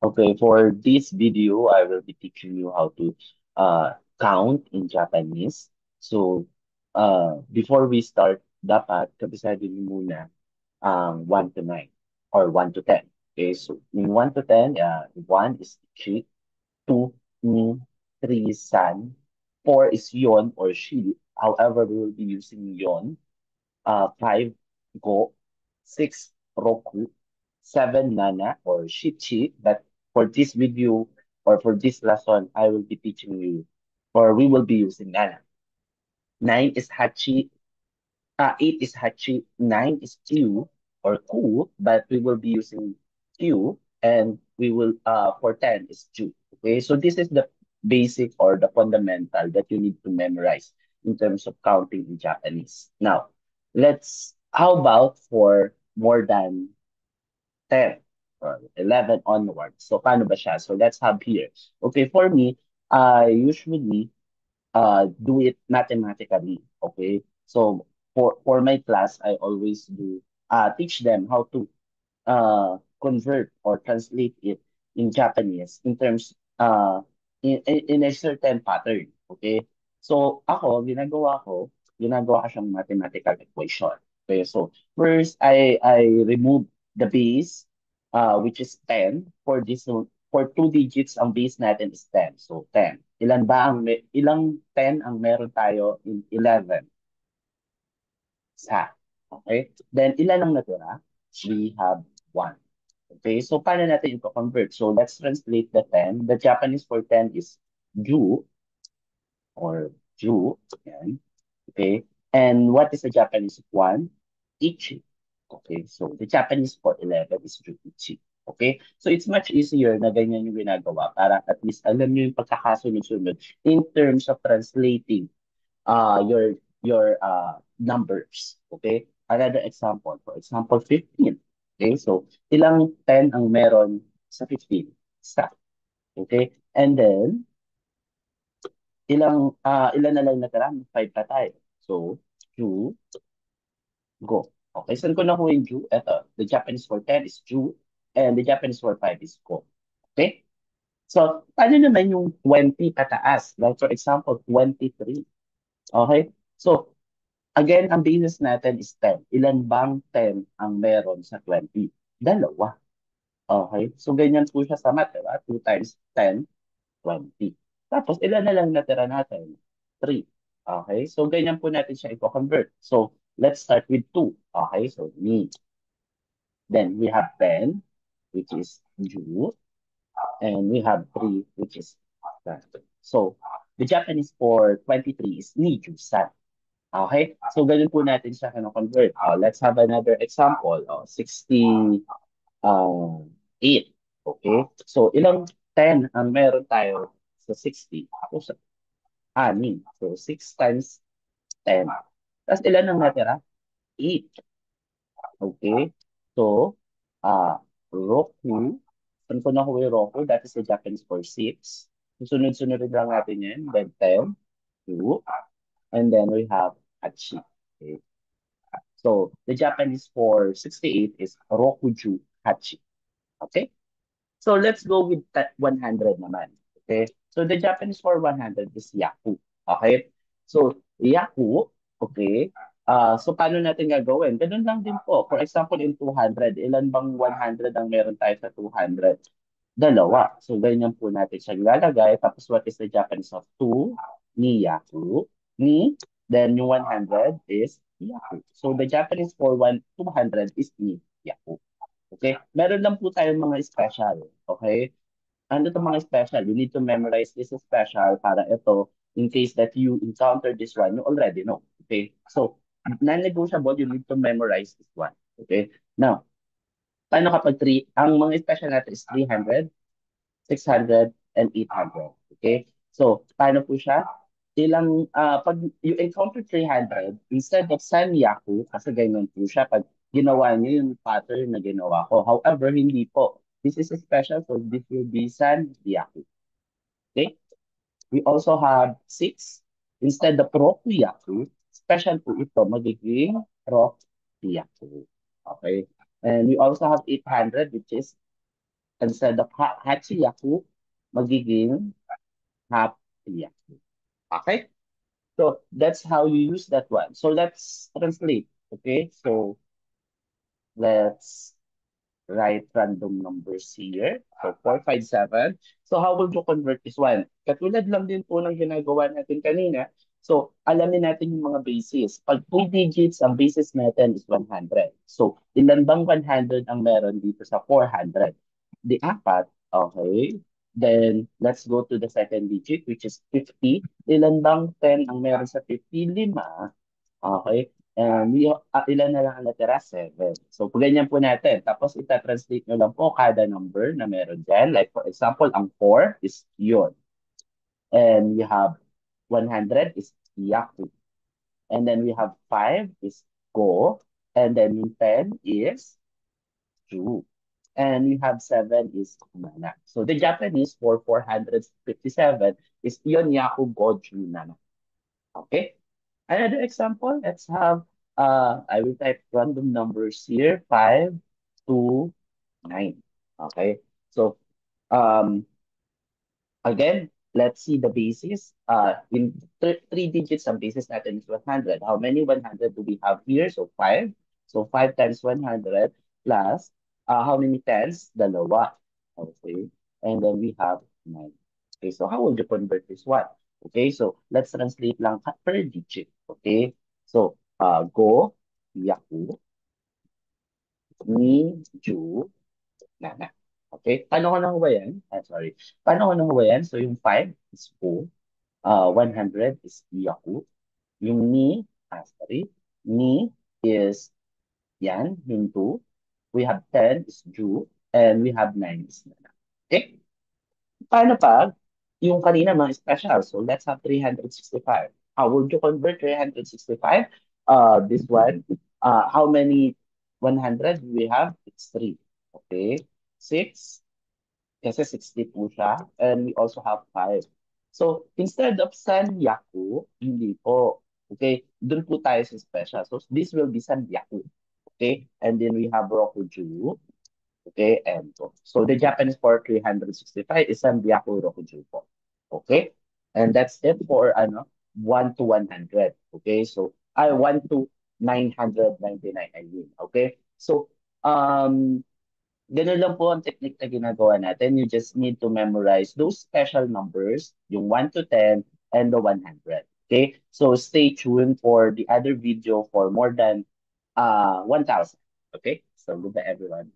Okay, for this video, I will be teaching you how to count in Japanese. So, before we start, dapat kabisado niyo muna ang 1 to 9 or 1 to 10. Okay, so in 1 to 10, 1 is chi, 2 ni, 3 san, 4 is yon or shi. However, we will be using yon. 5 go, 6 roku, 7 nana or shichi. But for this video or for this lesson, I will be teaching you or we will be using nana. 9 is hachi, 8 is hachi, 9 is q or ku, but we will be using q and we will for 10 is ju. Okay, so this is the basic or the fundamental that you need to memorize in terms of counting in Japanese. Now, how about for more than 10 or 11 onwards? So, paano ba siya? So, let's have here. Okay, for me, I usually do it mathematically. Okay, so for my class, I always do teach them how to convert or translate it in Japanese in terms in a certain pattern. Okay? So ako, ginagawa ko siyang mathematical equation. Okay, so first I remove the base which is 10 for this one. For two digits ang base natin is 10. So 10. Ilang 10 ang meron tayo in 11? Isa. Okay? Then ilan ang natira? We have 1. Okay, so paano natin ito convert? So let's translate the 10. The Japanese for 10 is ju or ju. Yan. Okay. And what is the Japanese of 1? Ichi. Okay, so the Japanese for 11 is ju ichi. Okay, so it's much easier na ganyan yung ginagawa para at least alam nyo yung pagkakasunod-sunod in terms of translating your numbers. Okay? Another example, for example, 15. Okay? So, ilang 10 ang meron sa 15? Isa. Okay? And then, ilan na lang natira? 5 pa tayo. So, 2, go. Okay, saan ko nakuha yung Ju? Ito, the Japanese for 10 is Ju, and the Japanese for 5 is go. Okay? So, paano naman yung 20 pataas? Like, for example, 23. Okay? So, again, ang basis natin is 10. Ilan bang 10 ang meron sa 20? Dalawa. Okay? So, ganyan po siya sa math, diba? 2 times 10, 20. Tapos, ilan na lang natira natin? 3. Okay? So, ganyan po natin siya i-convert. So, let's start with 2. Okay? So, me. Then, we have 10, which is ju. And we have 3, which is that. So, the Japanese for 23 is ni ju-san. Okay? So, ganun po natin siya convert. Let's have another example. 68. Okay? So, ilang 10 ang meron tayo sa 60? Ako sa 6. So, 6 times 10. Tapos, ilan ang natira? 8. Okay? So, Roku. Saan ko nakuha yung Roku? That is the Japanese for 6. Sunod-sunod lang natin yan. Then 10, 2, and then we have Hachi. Okay? So, the Japanese for 68 is Rokuju Hachi. Okay? So, let's go with 100 naman. Okay? So, the Japanese for 100 is Yaku. Okay? So, Yaku, okay? So, paano natin gagawin? Ganun lang din po. For example, in 200, ilan bang 100 ang meron tayo sa 200? Dalawa. So, ganyan po natin siya ilalagay. Tapos, what is the Japanese of 2? Ni Yaku. Ni, then yung 100 is Yaku. So, the Japanese for 200 is Ni Yaku. Okay? Meron lang po tayong mga special. Okay? Ano itong mga special? You need to memorize this special para ito, in case that you encounter this one, you already know. Okay? So, non-negotiable, you need to memorize this one. Okay? Now, paano kapag 3? Ang mga special natin is 300, 600, and 800. Okay? So, paano po siya? Pag you encounter 300, instead of Sanyaku, kasi ganyan po siya, pag ginawa niyo yung pattern na ginawa ko. However, hindi po. This is a special, so this will be Sanyaku. Okay? We also have 6. Instead of Rokuyaku, special po ito, magiging Rokuyaku. Okay? And we also have 800, which is instead of Hachiyaku, magiging Hapiyaku. Okay? So that's how you use that one. So let's translate. Okay? So let's write random numbers here. So 457. So how will you convert this one? Katulad lang din po ng ginagawa natin kanina. So alamin natin yung mga basis. Pag 2 digits, ang basis natin is 100. So ilan bang 100 ang meron dito sa 400? Di apat. Okay. Then let's go to the second digit which is 50. Ilan bang 10 ang meron sa 50? Lima. Okay? And ilan na lang ang natira? 7. So, kung ganyan po natin. Tapos, ita-translate nyo lang po kada number na meron dyan. Like, for example, ang 4 is yun. And you have 100 is yaku. And then we have 5 is go. And then yung 10 is chu. And we have 7 is nana. So, the Japanese for 457 is yon yaku go ju nana. Okay? Another example, let's have, I will type random numbers here, 5, 2, 9. Okay, so um, again, let's see the basis. In 3 digits, ang basis natin is 100. How many 100 do we have here? So 5. So 5 times 100 plus, how many tens? Dalawa. Okay, and then we have 9. Okay, so how would you convert this one? Okay, so let's translate lang per digit. Okay, so go, yaku, ni, ju, nana. Okay, paano ko nakuha yan? Sorry. Paano ko nakuha yan? So yung 5 is go, 100 is yaku, yung ni, sorry, ni is yan, yung 2. We have 10 is ju, and we have 9 is nana. Okay? Paano pag yung kanina mga special? So let's have 365. How would you convert 365? This one, how many 100 we have? It's 3. Okay. 6, kasi 60 po siya. And we also have 5. So instead of Sanyaku, hindi po. Okay. Doon po tayo sa special. So this will be Sanyaku. Okay. And then we have Rokuju. Okay, and po. So the Japanese for 365 is ang Byaku Rokuju po. Okay? And that's it for 1 to 100. Okay? So I 1 to 999 I mean. Okay? So ganun lang po ang technique na ginagawa natin. You just need to memorize those special numbers, yung 1 to 10 and the 100. Okay? So stay tuned for the other video for more than 1,000. Okay? So goodbye everyone.